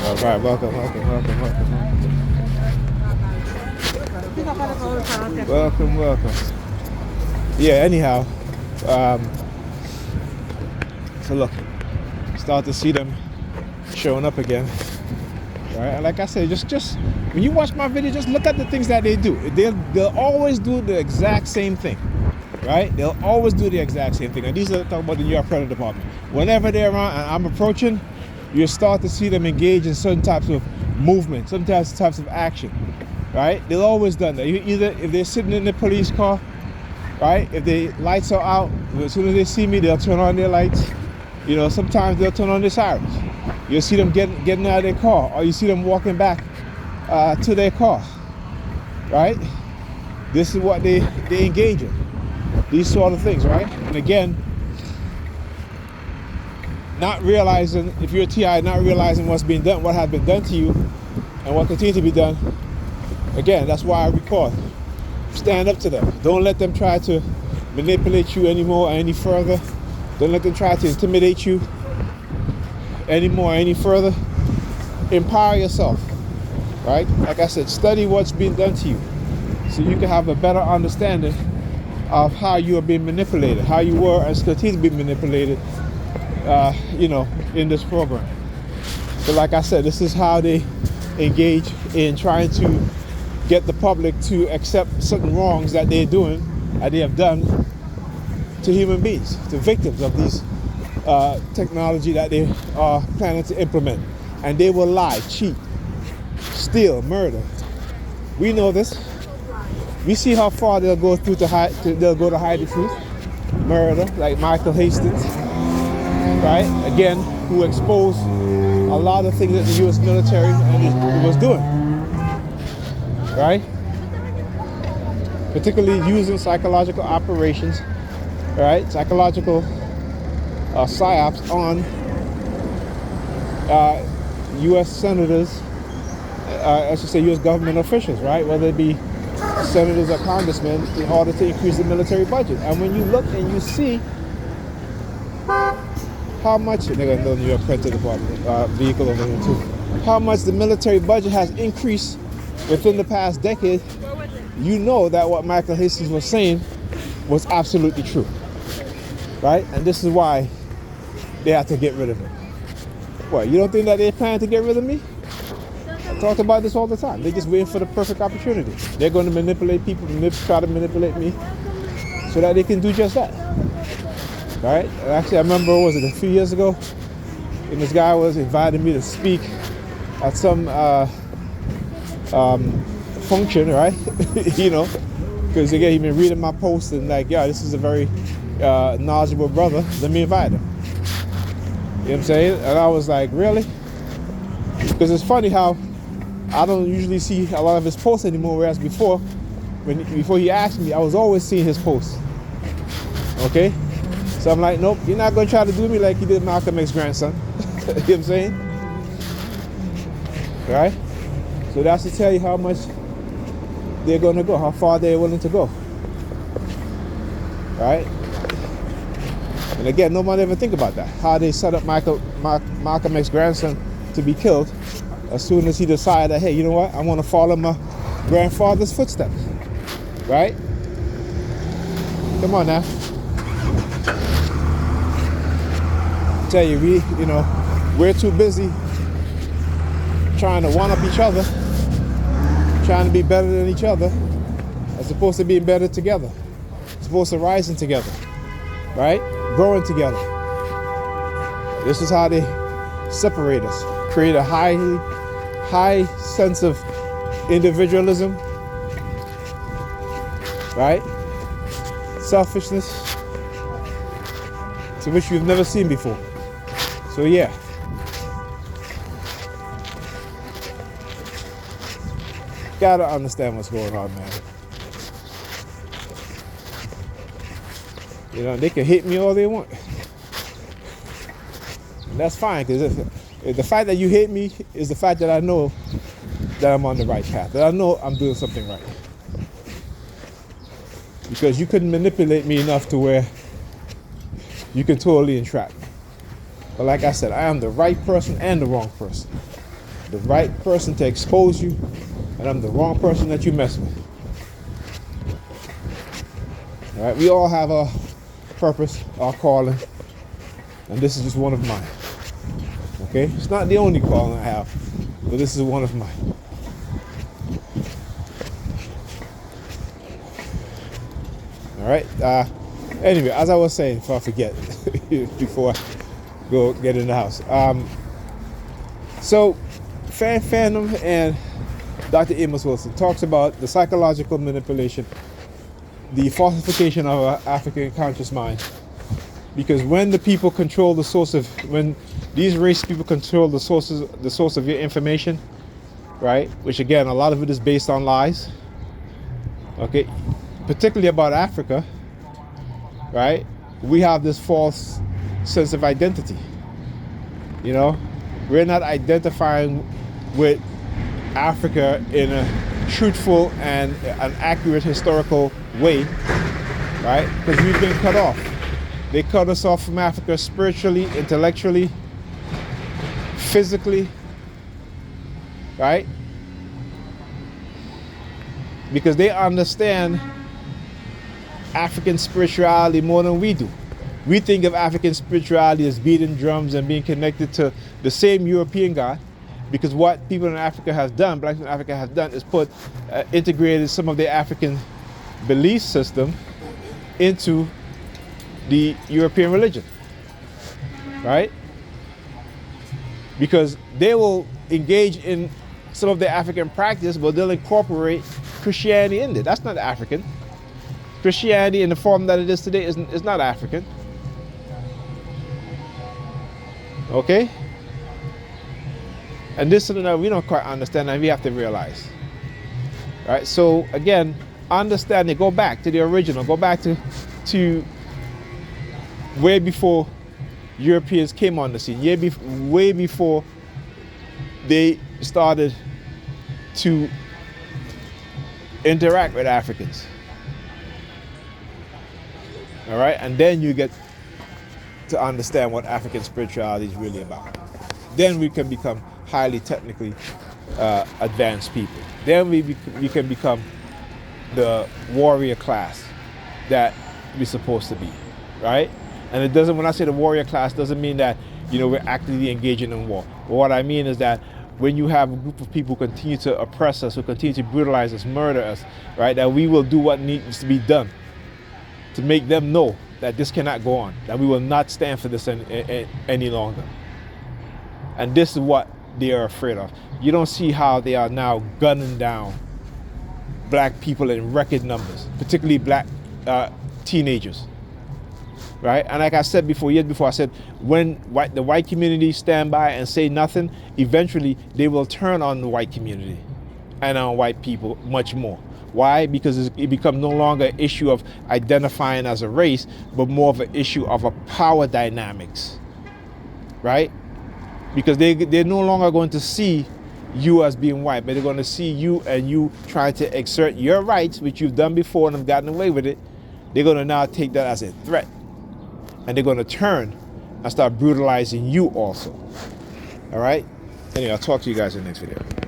All right, welcome. Yeah, anyhow, um, so look, start to see them showing up again. Right, and like I said, just when you watch my video, just look at the things that they do. They'll always do the exact same thing, right? They'll always do the exact same thing. And these are talking about the New York Predator Department. Whenever they're around and I'm approaching, you start to see them engage in certain types of movement, certain types of action, right? They'll always done that. Either if they're sitting in the police car, right? If the lights are out, as soon as they see me, they'll turn on their lights. You know, sometimes they'll turn on their sirens. You'll see them getting out of their car, or you see them walking back to their car, right? This is what they engage in, these sort of things, right? And again, not realizing, if you're a TI, not realizing what's being done, what has been done to you, and what continues to be done. Again, that's why I record. Stand up to them. Don't let them try to manipulate you anymore or any further. Don't let them try to intimidate you anymore, any further. Empower yourself, right? Like I said, study what's being done to you so you can have a better understanding of how you are being manipulated, how you were and continue to be manipulated, you know, in this program. So like I said, this is how they engage in trying to get the public to accept certain wrongs that they're doing, that they have done to human beings, to victims of these technology that they are planning to implement. And they will lie, cheat, steal, murder. We know this. We see how far they'll go through to hide the truth. Murder, like Michael Hastings, right? Again, who exposed a lot of things that the U.S. military was doing, right? Particularly using psychological operations, right? Psychological psyops on U.S. senators, I should say U.S. government officials, right? Whether it be senators or congressmen, in order to increase the military budget. And when you look and you see how much, they're going to know New York Predator Department vehicle over here too, how much the military budget has increased within the past decade, you know that what Michael Hastings was saying was absolutely true, right? And this is why they have to get rid of him. What, you don't think that they plan to get rid of me? I talk about this all the time. They're just waiting for the perfect opportunity. They're going to manipulate people, try to manipulate me so that they can do just that, right? And actually, I remember, was it a few years ago, and this guy was inviting me to speak at some function, right? You know, because again, he'd been reading my posts and like, yeah, this is a very knowledgeable brother. Let me invite him. You know what I'm saying? And I was like, really? Because it's funny how I don't usually see a lot of his posts anymore, whereas before he asked me, I was always seeing his posts. Okay? So I'm like, nope, you're not going to try to do me like you did Malcolm X's grandson. You know what I'm saying? Right? So that's to tell you how much they're going to go, how far they're willing to go. Right? And again, nobody ever think about that. How they set up Malcolm X's grandson to be killed as soon as he decided that, hey, you know what? I want to follow my grandfather's footsteps. Right? Come on now. I tell you, we're too busy trying to one-up each other, trying to be better than each other, as opposed to being better together, as opposed to rising together, right? Growing together. This is how they separate us, create a high sense of individualism, right? Selfishness, to which we've never seen before. So yeah. Gotta understand what's going on, man. You know, they can hate me all they want. And that's fine, because if the fact that you hate me is the fact that I know that I'm on the right path, that I know I'm doing something right. Because you couldn't manipulate me enough to where you can totally entrap me. But like I said, I am the right person and the wrong person. the right person to expose you, and I'm the wrong person that you mess with. All right, we all have a purpose, our calling, and this is just one of mine. Okay, it's not the only calling I have, but this is one of mine. All right. Anyway, as I was saying, if I forget before I go get in the house. So, Fanon and Dr. Amos Wilson talks about the psychological manipulation, the falsification of our African conscious mind. Because when the people control the source of, when these race people control the source of your information, right? Which again, a lot of it is based on lies. Okay, particularly about Africa, right? We have this false sense of identity. You know, we're not identifying with Africa in a truthful and an accurate historical way, right? Because we've been cut off. They cut us off from Africa spiritually, intellectually, physically, right? Because they understand African spirituality more than we do. We think of African spirituality as beating drums and being connected to the same European God, because what people in Africa have done, blacks in Africa have done, is integrated some of their African belief system into the European religion, right? Because they will engage in some of the African practice, but they'll incorporate Christianity in it. That's not African. Christianity in the form that it is today is not African. Okay? And this is something that we don't quite understand and we have to realize. Right? So again, understand it. Go back to the original. Go back to way before Europeans came on the scene. Way before they started to interact with Africans. All right, and then you get to understand what African spirituality is really about. Then we can become highly technically advanced people. Then we can become the warrior class that we're supposed to be, right? And it doesn't, when I say the warrior class, doesn't mean that, you know, we're actively engaging in war. But what I mean is that when you have a group of people who continue to oppress us, who continue to brutalize us, murder us, right, that we will do what needs to be done to make them know that this cannot go on, that we will not stand for this any longer. And this is what they are afraid of. You don't see how they are now gunning down black people in record numbers, particularly black teenagers. Right? And like I said before, years before, I said, when the white community stand by and say nothing, eventually they will turn on the white community and on white people much more. Why? Because it becomes no longer an issue of identifying as a race, but more of an issue of a power dynamics. Right? Because they're no longer going to see you as being white, but they're going to see you and you trying to exert your rights, which you've done before and have gotten away with it. They're going to now take that as a threat. And they're going to turn and start brutalizing you also. All right? Anyway, I'll talk to you guys in the next video.